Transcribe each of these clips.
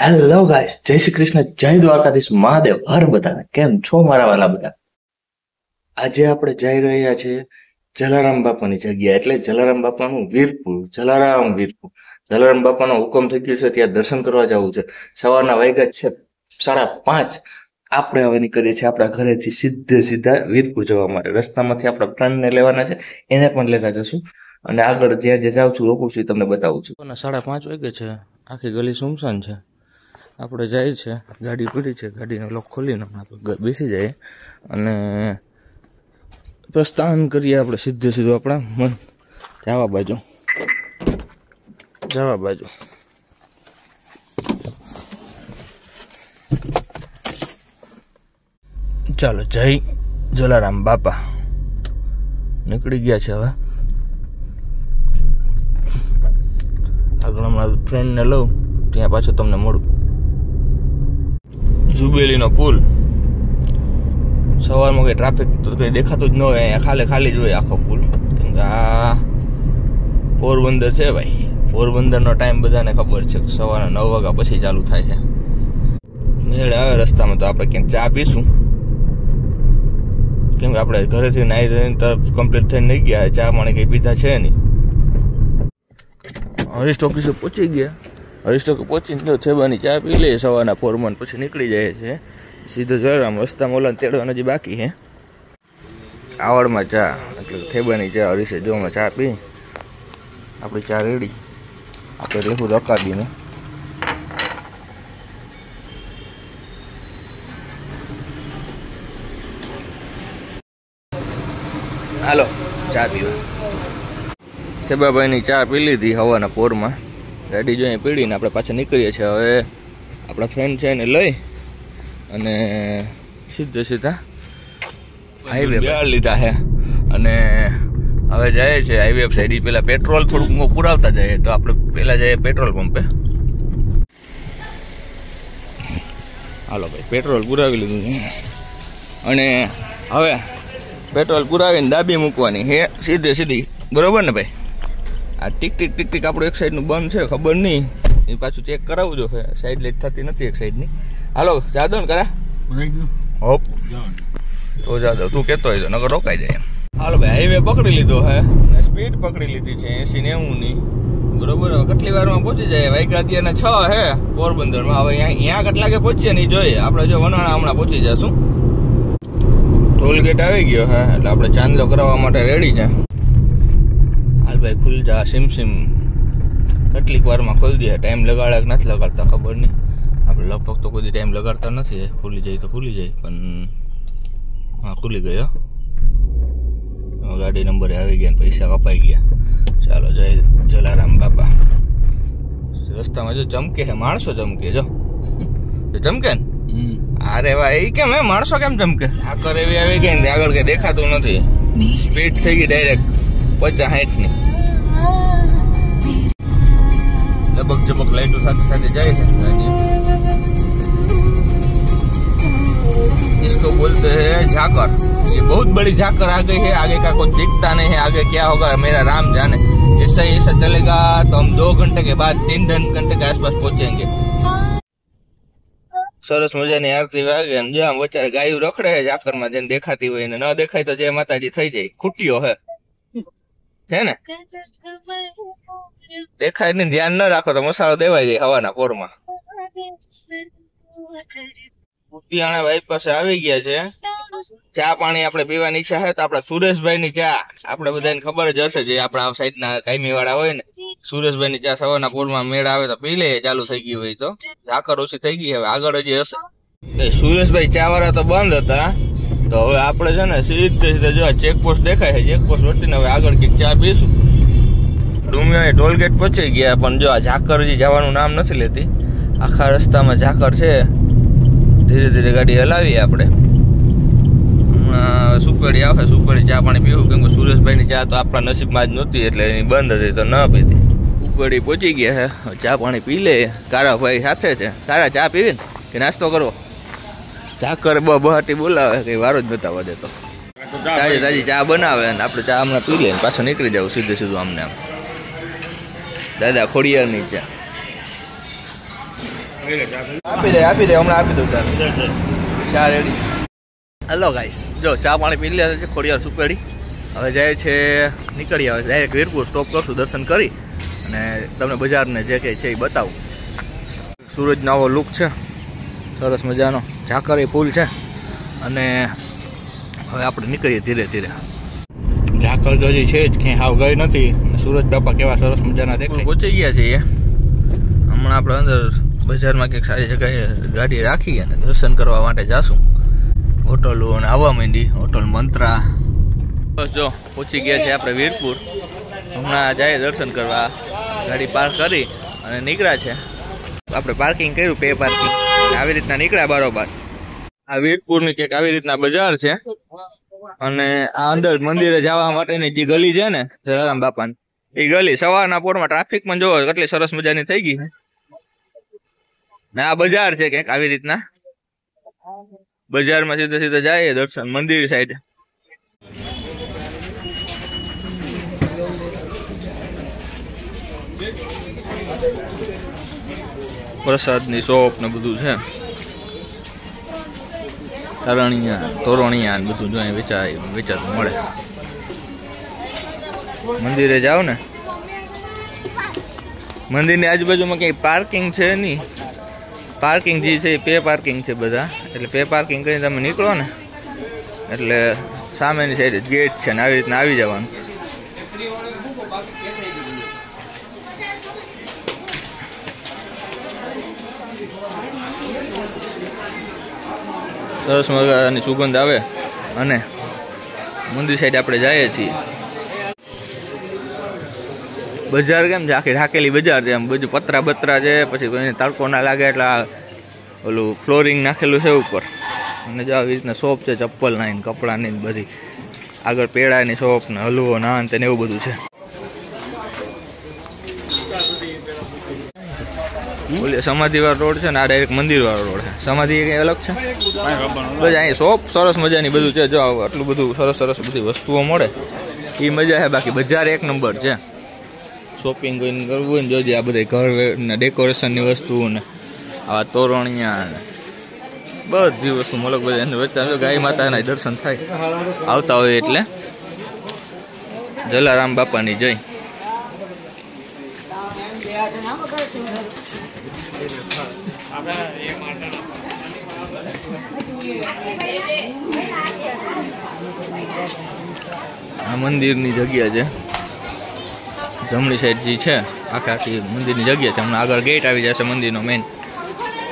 Hello guys, જય શ્રી કૃષ્ણ, જય દ્વારકાધીશ, મહાદેવ હર બધાને. કેમ છો મારા વાલા બધા? આજે આપણે જઈ રહ્યા છીએ જલારામ બાપાની જગ્યા, એટલે જલારામ બાપાનું વીરપુર. જલારામ બાપાનો હુકમ થઈ ગયો છે, ત્યાં દર્શન કરવા જવું છે. સવારના વાગ્યા છે 5:30. આપણે હવે નીકળીએ છીએ આપણા ઘરેથી સીધા વીરપુર જવા માટે. રસ્તામાંથી આપણા ફ્રેન્ડને લેવાના છે, એને પણ લેતા જશું. અને આગળ જ્યાં જાઉં છું રોકું છું તમને બતાવું છું. 5:30 વાગે છે, આખી ગલી સુમસાન છે. આપણે જાય છે, ગાડી પડી છે, ગાડીનો લોક ખોલીને આપણે બેસી જઈએ અને પ્રસ્થાન કરીએ આપણે સીધું આપણા મન જવા બાજુ. ચાલો, જય જલારામ બાપા. નીકળી ગયા છે. હવે આગળ હમણાં ફ્રેન્ડને લઉં, ત્યાં પાછું તમને મળું. જુબેલીનો પુલ. સવારમાં કંઈ ટ્રાફિક તો કંઈ દેખાતું જ ન હોય, અહીંયા ખાલી જ હોય આખો પુલ. કેમ કે આ પોરબંદર છે ભાઈ. પોરબંદરનો ટાઈમ બધાને ખબર છે, સવારના 9 વાગ્યા પછી ચાલુ થાય છે. મેળ આવે રસ્તામાં તો આપણે ક્યાંક ચા પીશું, કેમ કે આપણે ઘરેથી નાઈ ધોઈને તરફ કમ્પ્લીટ થઈને નહીં ગયા, ચા પાણી કંઈ પીધા છે નહીં. હરીસ્ટોકીસે પહોંચી ગયા. હરીસ્ટોકે પહોંચીને તો થેબાની ચા પી લઈએ સવારના પોરમાં, પછી નીકળી જાય છે સીધો જલારામ. રસ્તામાં ઓલા તેડવાના જે બાકી છે આવડમાં ચા, એટલે થેબાની ચા. હરીશે જો હમણાં ચા પી, આપણી ચા રેડી. આપણે લેવું રકાદીને. હાલો ચા પીવા. થેબાભાઈની ચા પી લીધી હવાના પોરમાં. ગાડી જો અહીં પીડીને આપણે પાછા નીકળીએ છીએ. હવે આપણા ફ્રેન્ડ છે એને લઈ અને સીધા હાઈવે લીધા છે અને હવે જાય છે હાઈવે સાઈડ. પેલા પેટ્રોલ થોડુંક પુરાવતા જાય તો આપણે પેલા જઈએ પેટ્રોલ પંપે. હાલો ભાઈ, પેટ્રોલ પુરાવી લીધું છે અને હવે પેટ્રોલ પુરાવીને દાબી મૂકવાની હે સીધી. બરોબર ને ભાઈ? આ ટીક આપણું એક સાઈડનું બંધ છે, ખબર નહીં, એ પાછું ચેક કરાવવું જો. સાઈડ લાઈટ થતી નથી એક સાઈડની. હાલો જાદો ને કરા હોપ તો જાદો તું કહેતો હોય તો નગર રોકાઈ જાય. હાલો ભાઈ, હાઈવે પકડી લીધો હે, સ્પીડ પકડી લીધી છે 80-90 ની. બરોબર, હવે કેટલી વારમાં પહોંચી જાય? વાગ્યા અત્યારે 6 હે પોરબંદરમાં. હવે અહીંયા કેટલા કે પહોંચીએ નહીં જોઈએ. આપણે જો વનાણા હમણાં પહોંચી જશું. ટોલગેટ આવી ગયો હે, એટલે આપણે ચાંદલો કરાવવા માટે રેડી છે. હાલ ભાઈ ખુલ જા સિમ. કેટલીક વારમાં ખોલી દે. ટાઈમ લગાડે કે નથી લગાડતા ખબર નહીં. આપણે લગભગ તો કોઈ ટાઈમ લગાડતા નથી. ખુલી જાય તો ખુલી જાય, પણ હા ખુલી ગયો. ગાડી નંબરે આવી ગયા, પૈસા કપાઈ ગયા. ચાલો, જય જલારામ બાપા. રસ્તામાં જો ચમકે છે, માણસો ચમકે. જો ચમકે ને. અરે વાહ, એ કેમ હે? માણસો કેમ ચમકે? આકર એવી આવી ગઈ ને આગળ કઈ દેખાતું નથી. સ્પીડ થઈ ગઈ ડાયરેક્ટ 50-60 ની. જબક લાઈટો સાથે જાય છે ગાડી. इसको बोलते हैं झाकर. ये बहुत बड़ी झाकर आ गई है. आगे का कुछ दिखता नहीं है. आगे क्या होगा मेरा राम जाने. जैसा ही ऐसा चलेगा तो हम 2 घंटे के बाद 3 घंटे के आसपास पहुंचेंगे. સરસ મજાની આરતી વાગે ને જો આમ વચ્ચે ગાયું રખડે છે ઝાકરમાં, જેને દેખાતી હોય ને ન દેખાય તો જય માતાજી થઈ જાય. ખૂટીઓ છે ને, દેખાય ને ધ્યાન ન રાખો તો મસાલો દેવાઈ જાય હવાના પોરમાં. કુટિયાણા ભાઈ પાસે આવી ગયા છે. ચા પાણી આપણે પીવાની ઈચ્છા છે તો આપડા સુરેશભાઈ ની ચા આપણે બધાને ખબર જ હશે, જે આપણા સાઈડ ના કાયમી વાળા હોય ને. સુરેશભાઈ ની ચા સવારના પોરમાં મેળ આવે તો પી લે. ચાલુ થઈ ગઈ હોય તો. ઝાકર ઓછી થઈ ગઈ, હવે આગળ હજી હશે. સુરેશભાઈ ચા વાળા તો બંધ હતા, તો હવે આપણે છે ને સીધે જો ચેકપોસ્ટ દેખાય છે, ચેકપોસ્ટ વટીને હવે આગળ કંઈક ચા પીશું. ડુમિયાની ટોલગેટ પહોંચી ગયા, પણ જો આ ઝાકર હજી જવાનું નામ નથી લેતી. આખા રસ્તામાં ઝાકર છે. ધીરે ગાડી હલાવીએ આપણે. સુપેડી આવે, સુપેડી ચા પાણી પીવું, કેમ કે સુરેશભાઈ ની ચા તો આપણા નસીબમાં જ નહોતી, એટલે એની બંધ હતી તો ન પીતી. સુપેડી પહોંચી ગયા છે, ચા પાણી પી લે. કારા ભાઈ સાથે છે. કારા ચા પીવી ને કે નાસ્તો કરવો? ઝાકર બહાટી બોલાવે, કઈ વારો જ બતાવવા દેતો. તાજી ચા બનાવે ને આપણે ચા હમણાં પી લઈએ, પાછો નીકળી જાવ સીધું આમને આમ. દાદા ખોડિયારની ચા. આપી દે હમણાં આપી દઉં સર ચા રેડી. હેલો ગાઈસ, જો ચા પાણી પી લે છે ખોડિયાર સુપેડી. હવે જાય છે નીકળી આવે ડાયરેક્ટ વીરપુર સ્ટોપ કરશું દર્શન કરી અને તમને બજારને જે કંઈ છે એ બતાવું. સૂરજનો આવો લુક છે સરસ મજાનો, ઝાકરી ફૂલ છે અને હવે આપણે નીકળીએ ધીરે ધીરે. ઝાકર તો હજી છે જ ક્યાંય હાવ ગઈ નથી. સૂરજ બાપા કેવા સરસ મજાના દેખાય. પહોંચી ગયા છીએ હમણાં આપણે અંદર બજારમાં કંઈક સારી જગ્યાએ ગાડી રાખી અને દર્શન કરવા માટે જાશું. હોટલો અને આવવા માંડી, હોટલ મંત્રા. બસ જો પહોંચી ગયા છે આપણે વીરપુર. હમણાં જાય દર્શન કરવા, ગાડી પાર્ક કરી અને નીકળ્યા છે. આપણે પાર્કિંગ કર્યું, પે પાર્કિંગ, આવી રીતના નીકળ્યા બરોબર. આ વીરપુરની કંઈક આવી રીતના બજાર છે અને આ અંદર મંદિરે જવા માટેની જે ગલી છે ને જલારામ બાપાની, એ ગલી સવારના પોરમાં ટ્રાફિક પણ જોવો કેટલી સરસ મજાની થઈ ગઈ ને આ બજાર છે કંઈક આવી રીતના. બજારમાં સીધા સીધા જાય દર્શન મંદિર સાઈડ. પ્રસાદની શોપ ને બધું છે, તોરણિયા બધું જો વેચાતું મળે. મંદિરે જાઓ ને, મંદિરની આજુબાજુમાં કઈ પાર્કિંગ છે નહીં. પાર્કિંગ જે છે એ પે પાર્કિંગ છે બધા, એટલે પે પાર્કિંગ કરીને તમે નીકળો ને એટલે સામેની સાઈડ ગેટ છે ને આવી રીતના આવી જવાનું. સરસ મજાની સુગંધ આવે અને મંદિર સાઈડ આપણે જઈએ છીએ. બજાર કેમ છે, આખી ઢાકેલી બજાર છે, એમ બધું પતરા બતરા છે, પછી કોઈને તડકો ના લાગે એટલે ઓલું ફ્લોરિંગ નાખેલું છે ઉપર. અને જો આવી રીતના શોપ છે, ચપ્પલ ના કપડાની બધી, આગળ પેડાની શોપ ને હલવો નાન તેને એવું બધું છે. સમાધિ વાળો રોડ છે ને આ ડાયરેક્ટ મંદિર વાળો રોડ છે. સમાધિ કઈ અલગ છે બસ. અહીં શોપ સરસ મજાની બધું છે, જો આટલું બધું સરસ સરસ બધી વસ્તુઓ મળે એ મજા છે. બાકી બજાર એક નંબર છે. શોપિંગ કરીને કરવું હોય ને જોજે આ બધા ઘર ને ડેકોરેશનની વસ્તુ ને આવા તોરણિયા ને બધી વસ્તુ મળે. બધા એની વચ્ચે ગાય માતાના દર્શન થાય આવતા હોય એટલે. જલારામ બાપાની જય. આ મંદિરની જગ્યા છે, જમણી સાઈડ જે છે આખી મંદિરની જગ્યા છે. હમણાં આગળ ગેટ આવી જશે મંદિરનો મેઇન.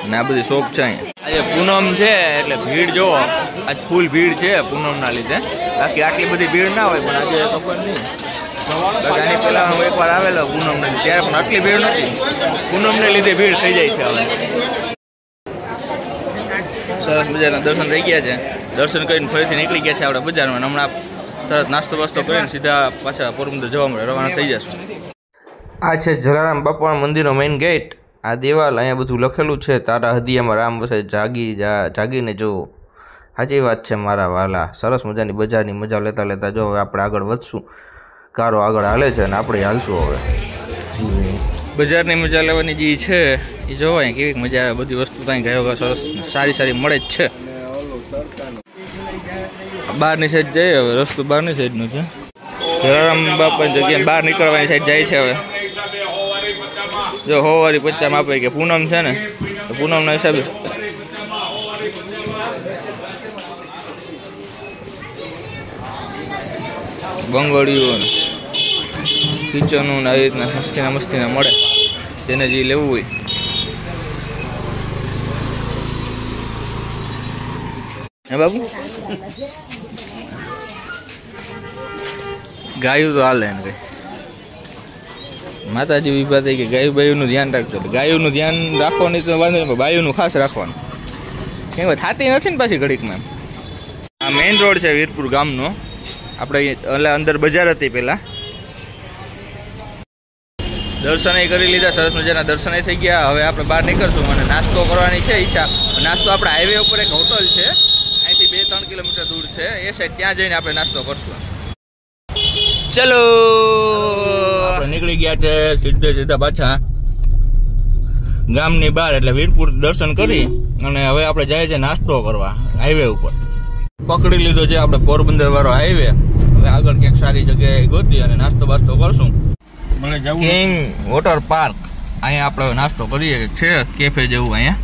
અને આ બધી શોપ છે અહીંયા. આજે પૂનમ છે એટલે ભીડ જોવો, આજ ફૂલ ભીડ છે પૂનમના લીધે. બાકી આટલી બધી ભીડ ના હોય, પણ આજે ખબર નહીં. આની પહેલા હું એકવાર આવેલો પૂનમને, ત્યારે પણ આટલી ભીડ નથી. પૂનમને લીધે ભીડ થઈ જાય છે હવે. સરસ મજાના દર્શન થઈ ગયા છે. દર્શન કરીને ફરીથી નીકળી ગયા છે આપણે બજારમાં. હમણાં તરત નાસ્તો વાસ્તો કરીને સીધા પાછા પોરબંદર જવા મળે રવાના થઈ જશું. આ છે જલારામ બાપાના મંદિરનો મેઇન ગેટ. આ દિવાલ અહીંયા બધું લખેલું છે, તારા હદિયામાં રામ વસે, જાગીને જો. સાચી વાત છે મારા વાલા. સરસ મજાની બજારની મજા લેતા લેતા જો હવે આપણે આગળ વધશું. કારો આગળ હાલે છે અને આપણે હાલશું હવે. બજારની મજા લેવાની જે છે એ જોવાય કેવી મજા આવે. બધી વસ્તુ ત્યાં ગયો સરસ સારી મળે જ છે. બહારની સાઈડ જઈએ હવે. રસ્તો બહારની સાઈડનું છે. જલારામ બાપાની જગ્યાએ બહાર નીકળવાની સાઈડ જાય છે હવે. જો હોવારી પચામાં આપે કે પૂનમ છે ને, તો પૂનમના હિસાબે બંગડીઓ કિચનો ને આવી રીતના મસ્તીના મળે, જેને જે લેવું હોય. હે બાબુ, ગાયું તો હાલે ને કઈ. માતાજી વિભા થઈ કે ગાયું બાયુંનું ધ્યાન રાખજો. ગાયુંનું ધ્યાન રાખવાની તો વાંધો નહીં, બાયુંનું ખાસ રાખવાનું. કેમ કે થતી નથી ને પાછી ઘડીકમાં. આ મેઇન રોડ છે વીરપુર ગામનો. આપણે એટલે અંદર બજાર હતી પેલા. દર્શન કરી લીધા, સરસ મજાના દર્શન થઈ ગયા. હવે આપણે બહાર નીકળશું અને નાસ્તો કરવાની છે ઈચ્છા. નાસ્તો આપણે હાઈવે ઉપર એક હોટલ છે, અહીંથી 2-3 કિલોમીટર દૂર છે, એ સાઈડ ત્યાં જઈને આપણે નાસ્તો કરશું. ચલો, આપણે નીકળી ગયા છે સીધા પાછા ગામની બહાર એટલે વીરપુર દર્શન કરી અને હવે આપણે જાય છે નાસ્તો કરવા હાઈવે ઉપર. પકડી લીધો છે આપણે પોરબંદર વાળો હાઈવે. હવે આગળ ક્યાંક સારી જગ્યાએ ગોતી અને નાસ્તો બાસ્તો કરશું. કિંગ વોટર પાર્ક અહીંયા આપણે નાસ્તો કરીએ છે કેફે જેવું અહીંયા.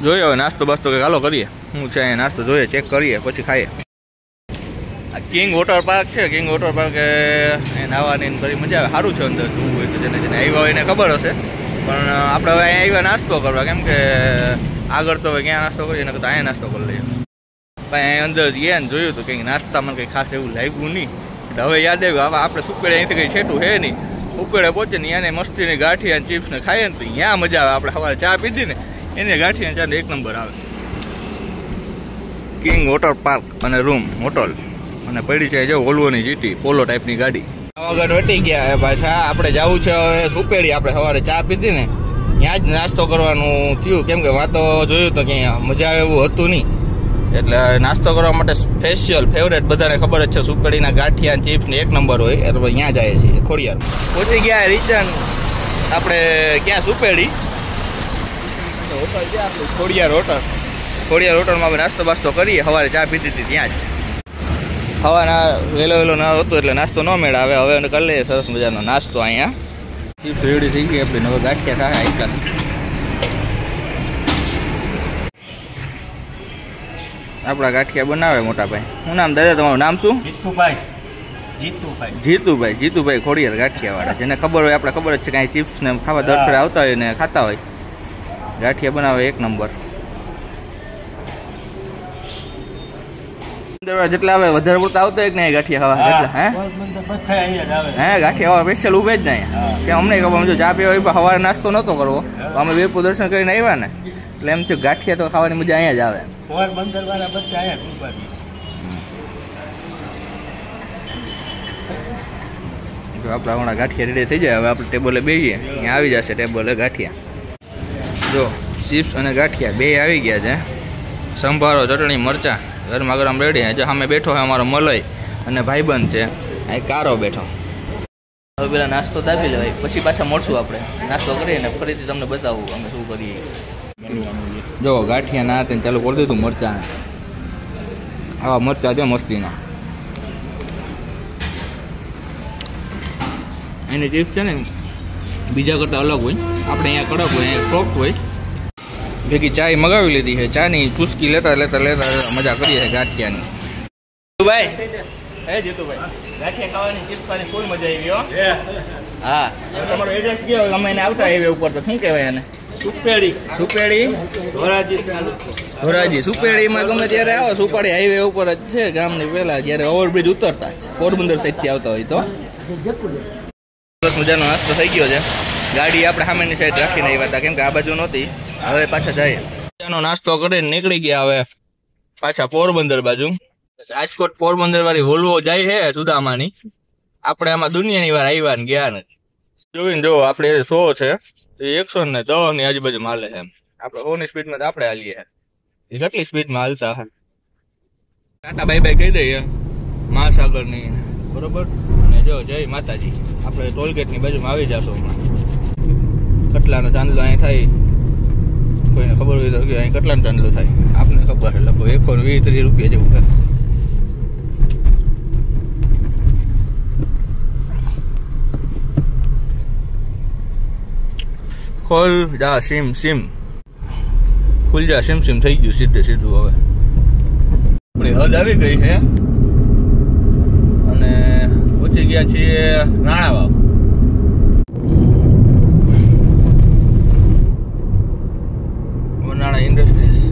જોઈએ હવે નાસ્તો બાસ્તો કંઈક હાલો કરીએ. શું છે અહીંયા નાસ્તો જોઈએ ચેક કરીએ પછી ખાઈએ. આ કિંગ વોટર પાર્ક છે. કિંગ વોટર પાર્ક નાહવાની કરી મજા આવે. સારું છે અંદર જોવું હોય તો જેને જેને આવ્યા હોય એને ખબર હશે. પણ આપણે હવે અહીંયા આવ્યા નાસ્તો કરવા કેમ કે આગળ તો હવે ક્યાં નાસ્તો કરીએ ને તો અહીંયા નાસ્તો કરી લઈએ. ભાઈ અહીં અંદર ગયા ને જોયું તો કંઈક નાસ્તામાં કંઈ ખાસ એવું લાગ્યું નહીં. એટલે હવે યાદ આવ્યું હવે આપણે સુપેડે અહીંથી કંઈ છેટું છે નહીં. સુપેડે પહોંચે ને ત્યાં મસ્તીની ગાંઠિયા ચિપ્સ ને ખાઈએ ને તો ત્યાં મજા આવે. આપણે સવારે ચા પીધી ને એને ગાંઠિયા ચા એક નંબર આવે. કિંગ વોટર પાર્ક અને રૂમ હોટલ અને પડી છે જો ઓલ્વોની જીટી પોલો ટાઈપની ગાડી. પાવાગઢ વટી ગયા પાછા આપણે જવું છે હવે સુપેડી. આપણે સવારે ચા પીધી ને ત્યાં જ નાસ્તો કરવાનું થયું કેમ કે વાતો જોયું તો ક્યાંય મજા આવે એવું હતું નહીં. એટલે નાસ્તો કરવા માટે સ્પેશિયલ ફેવરેટ બધાને ખબર જ છે સુપેડીના ગાંઠિયા ચિપ્સ ને એક નંબર હોય એટલે ત્યાં જાય છે ખોડિયાર. પહોંચી ગયા રિટર્ન આપણે ક્યાં સુપેડી હોટલ છે આપણું ખોડિયાર હોટલ. ખોડિયાર હોટલમાં આપણે નાસ્તો બાસ્તો કરીએ. સવારે ચા પીધી હતી ત્યાં જ. સવારના વહેલો ના હતો એટલે નાસ્તો ન મેળ આવે. હવે કરી લઈએ સરસ મજાનો નાસ્તો અહીંયા. ચિપ્સ રેડી થઈ ગઈ આપણે હવે ગાંઠિયા થાય હાઈ ક્લાસ. આપણા ગાંઠિયા બનાવે મોટા ભાઈ. શું નામ દાદા તમારું નામ શું? જીતુભાઈ ખોડિયાર ગાંઠિયા વાળા. જેને ખબર હોય આપણે ખબર જ છે કાંઈ ચિપ્સ ને ખાવા દર ફેરે આવતા હોય ને ખાતા હોય. ગાંઠિયા બનાવે એક નંબર. જેટલા આવે વધારે પડતા આવતા હોય કે નહીં ગાંઠિયા ખાવા જેટલા હે ગાંઠિયા ખાવા સ્પેશિયલ ઉભે જ નહીં કે અમને ખબર જો ચા પીવા સવારે નાસ્તો નહોતો કરવો અમે વીરપુર દર્શન કરીને આવ્યા ને એટલે એમ છે ગાંઠિયા તો ખાવાની મજા અહીંયા જ આવે. જો આપણે હમણાં ગાંઠિયા રેડી થઈ જાય હવે આપણે ટેબલે બેસીએ ત્યાં આવી જશે ટેબલે ગાંઠિયા. જો ચિપ્સ અને ગાંઠિયા બે આવી ગયા છે. સંભારો ચટણી મરચાં ગરમા ગરમ રેડી. જો સામે બેઠો છે અમારો મલય અને ભાઈબંધ છે અહીં કારો બેઠો. હવે પેલા નાસ્તો દાબી લેવાય પછી પાછા મળશું આપણે. નાસ્તો કરીને ફરીથી તમને બતાવું અમે શું કરીએ. જો ગાંઠિયા ના તેને ચાલુ કરી દીધું મરચાં. આવા મરચાં છે મસ્તીના. એની ચિપ્સ છે ને બીજા કરતાં અલગ હોય. આપણે અહીંયા કડક હોય અહીંયા સોફ્ટ હોય. ભેગી ચાય મગાવી લીધી છે. ચાની ચુસ્કી લેતા મજા કરીએ છીએ ગાંઠિયાની. ભાઈ જીતુભાઈ ગાંઠિયા ખાવાની ચિપ્સ ખાવાની ફૂલ મજા આવી હો. હા તમારો એડ્રેસ ગયો અમે એને આવતા હાઈવે ઉપર તો શું કહેવાય એને સુપેડી ધોરાજી. સુપેડીમાં ગમે ત્યારે આવો સુપાડી હાઈવે ઉપર જ છે ગામની પહેલા જયારે ઓવરબ્રિજ ઉતરતા પોરબંદર સાઈડ થી આવતા હોય તો. સરસ મજાનો નાસ્તો થઈ ગયો છે. ગાડી આપણે સામેની સાઈડ રાખીને આવ્યા હતા કેમ કે આ બાજુ નહોતી. હવે પાછા જાય નાસ્તો કરીને નીકળી ગયા હવે પાછા પોરબંદર બાજુ. રાજકોટ પોરબંદર વાળી વોલ્વો જાય છે સુદામાની. આપણે આમાં દુનિયાની વાર આવ્યા ને ગયા નથી. જોઈને જો આપણે 100 છે 110 ની આજુબાજુ હાલે છે. આપણે 100 ની સ્પીડમાં તો આપણે હાલીએ. એ કેટલી સ્પીડમાં હાલતા હોય. ટાટા બાય બાય કહી દઈએ મહાસાગરની બરોબર. અને જો જય માતાજી. આપણે ટોલગેટની બાજુમાં આવી જશું હમણાં. કટલાનો ચાંદલો અહીં થાય કોઈને ખબર હોય તો અહીં કેટલાનો ચાંદલો થાય આપને ખબર છે લગભગ 120-130 રૂપિયા જેવું છે. ખોલ જા સીમ ખુલ જા સીમ થઈ ગયું સીધું હવે. આપણી હદ આવી ગઈ છે અને પહોંચી ગયા છીએ રાણાવાવ. વરનાળા ઇન્ડસ્ટ્રીઝ.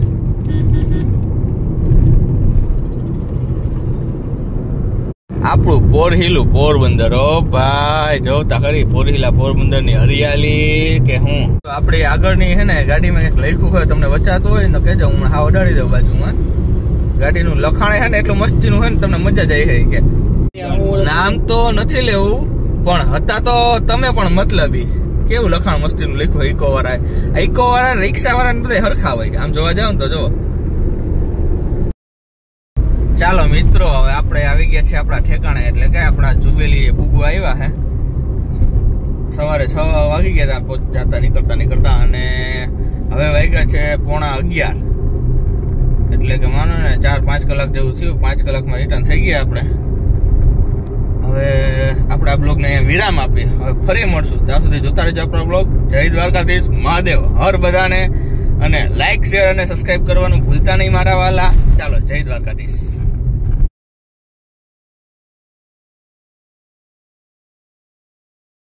આપણું પોરહિલું પોરબંદર. ઓ ભાઈ જોતા ખરી પોરહિલા પોરબંદર ની હરિયાળી કે હું. આપડે આગળની છે ને ગાડીમાં કઈક લખ્યું હોય તમને વચાતું હોય ને કેજો હું હા ઓડાડી દઉં બાજુમાં. ગાડીનું લખાણ છે ને એટલું મસ્તીનું હોય ને તમને મજા જ આવી કે. નામ તો નથી લેવું પણ હતા તો તમે પણ મતલબી. કેવું લખાણ મસ્તીનું લખ્યું ઇકો વાળા રિક્ષા વાળા બધા હરખા હોય આમ જોવા જાવ ને તો જો. ચાલો મિત્રો હવે આપણે આવી ગયા છીએ આપણા ઠેકાણે એટલે કે આપણા જુબેલી પૂગવા આવ્યા હે. સવારે 6 વાગી ગયા હતા જતા નીકળતા અને હવે વાગ્યા છે 11:15 એટલે કે માનો ને 4-5 કલાક જેવું થયું. 5 કલાકમાં રિટર્ન થઈ ગયા આપણે. હવે આપણે આ બ્લોગને અહીંયા વિરામ આપીએ. હવે ફરી મળશું, ત્યાં સુધી જોતા રહેજો આપણો બ્લોગ. જય દ્વારકાધીશ મહાદેવ હર બધાને, અને લાઈક શેર અને સબસ્ક્રાઇબ કરવાનું ભૂલતા નહીં મારા વાલા. ચાલો, જય દ્વારકાધીશ.